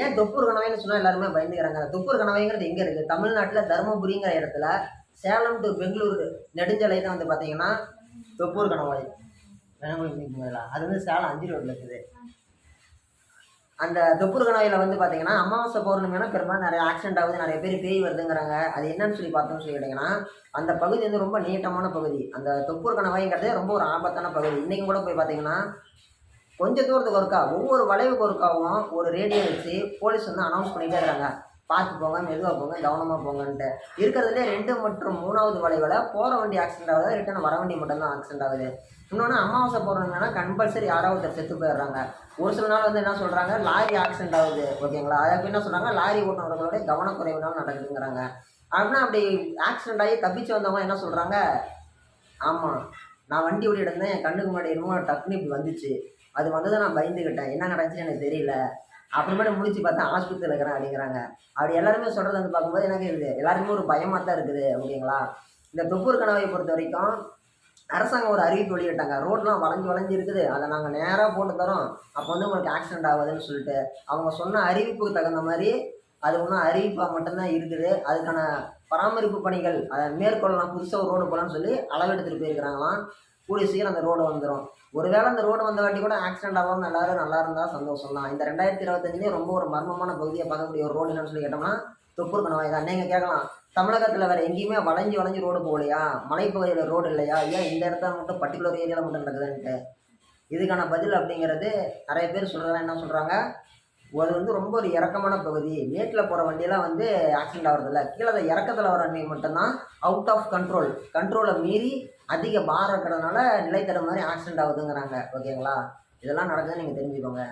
ஏன் தொப்பூர் கணவாய்ன்னு சொன்னா எல்லாருமே பயந்துக்கிறாங்க? தொப்பூர் கணவாய்ங்கிறது எங்க இருக்கு? தமிழ்நாட்டுல தருமபுரிங்கிற இடத்துல சேலம் டு பெங்களூர் நெடுஞ்சாலை தான் வந்து பார்த்தீங்கன்னா, தொப்பூர் கணவாய். அது வந்து சேலம் 5 ரோட்ல இருக்குது. அந்த தொப்பூர் கணவாயில வந்து பார்த்தீங்கன்னா, அமாவாசை பௌர்ணமினா பெரும்பாலும் நெறைய ஆக்சிடென்ட் ஆகுது. நெறைய பேர் பேய் வருதுங்கிறாங்க. அது என்னன்னு சொல்லி பார்த்தோம்னு சொல்லி கேட்டீங்கன்னா, அந்த பகுதி வந்து ரொம்ப நீட்டமான பகுதி. அந்த தொப்பூர் கணவாய்ங்கிறதே ரொம்ப ஒரு ஆபத்தான பகுதி. இன்னைக்கும் கூட போய் பார்த்தீங்கன்னா, கொஞ்ச தூரத்துக்கு ஒருக்கா ஒவ்வொரு வளைவுக்கு ஒருக்காவும் ஒரு ரேடியோ வச்சு போலீஸ் வந்து அனௌன்ஸ் பண்ணிட்டே இருக்காங்க. பார்த்து போங்க, மெதுவா போங்க, கவனமா போங்கன்ட்டு. இருக்கிறதுலே 2 மற்றும் 3வது வளைவுல போற வண்டி ஆக்சிடென்ட் ஆகுது. ரிட்டர்ன் வர வண்டி மட்டும் தான் ஆக்சிடென்ட் ஆகுது. இன்னொன்னு அமாவாசை பௌர்ணமினா கம்பல்சரி யாராவது ஒருத்தர் செத்து போயிடுறாங்க. ஒரு சில நாள் வந்து என்ன சொல்றாங்க, லாரி ஆக்சிடென்ட் ஆகுது. ஓகேங்களா? அதுக்கு என்ன சொல்றாங்க, லாரி ஓட்டுநர்களுடைய கவனக்குறைவினால் நடக்குதுங்கிறாங்க. அப்படின்னா அப்படி ஆக்சிடென்ட் ஆகி தப்பிச்சு வந்தவங்க என்ன சொல்றாங்க, ஆமா நான் வண்டி ஓட்டிட்டு இருந்தேன். என் கண்ணுக்கு முன்னாடி என்னமோ டக்குன்னு இப்படி வந்துச்சு. அது வந்ததை நான் பயந்துக்கிட்டேன். என்ன நடந்துச்சுன்னு எனக்கு தெரியல. அப்புறமேட்டு முழிச்சு பார்த்தா ஆஸ்பத்திரியில் இருக்கிறேன் அப்படிங்கிறாங்க. அப்படி எல்லாருமே சொல்றது வந்து பார்க்கும்போது எனக்கு இது எல்லாருக்குமே ஒரு பயமா தான் இருக்குது. ஓகேங்களா? இந்த தொப்பூர் கணவாயை பொறுத்த வரைக்கும் அரசாங்கம் ஒரு அறிவிப்பு வெளியிட்டாங்க. ரோட்லாம் வளைஞ்சு வளைஞ்சு இருக்குது. அதை நாங்கள் நேராக போட்டு தரோம். அப்போ வந்து உங்களுக்கு ஆக்சிடென்ட் ஆகாதுன்னு சொல்லிட்டு அவங்க சொன்ன அறிவிப்புக்கு தகுந்த மாதிரி அது ஒன்றும் அறிவிப்பாக மட்டும்தான் இருக்குது. அதுக்கான பராமரிப்பு பணிகள் அதை மேற்கொள்ளலாம். புதுசாக ஒரு ரோடு போகலான்னு சொல்லி அளவெடுத்துட்டு போயிருக்கிறாங்களாம். கூடிய சீக்கிரம் அந்த ரோடு வந்துடும். ஒருவேளை அந்த ரோடு வந்த வாட்டி கூட ஆக்சிடென்ட் ஆகாமல் எல்லாரும் நல்லா இருந்தால் சந்தோஷம் தான். இந்த 2025 ரொம்ப ஒரு மர்மமான பகுதியை பார்க்கக்கூடிய ஒரு ரோடு என்னன்னு சொல்லி கேட்டோம்னா தொப்பூர் கணவாய் தான். நீங்கள் கேட்கலாம், தமிழகத்தில் வேறு எங்கேயுமே வளைஞ்சு வளைஞ்சு ரோடு போகலையா? மலைப்பகுதியில் ரோடு இல்லையா? ஏன் இந்த இடத்துல மட்டும் பர்டிகுலர் ஏரியாவில் மட்டும் நடக்குதுன்ட்டு இதுக்கான பதில் அப்படிங்கிறது நிறைய பேர் சொல்கிறதா என்ன சொல்கிறாங்க, அது வந்து ரொம்ப ஒரு இறக்கமான பகுதி. மேட்டில் போகிற வண்டியெல்லாம் வந்து ஆக்சிடென்ட் ஆகிறதில்ல. கீழே இறக்கத்தில் வர வண்டி மட்டும்தான் அவுட் ஆஃப் கண்ட்ரோலை மீறி அதிக பாரம் இருக்கிறதுனால நிலை தடுமாறி ஆக்சிடென்ட் ஆகுதுங்கிறாங்க. ஓகேங்களா? இதெல்லாம் நடக்குதுன்னு நீங்கள் தெரிஞ்சுக்கோங்க.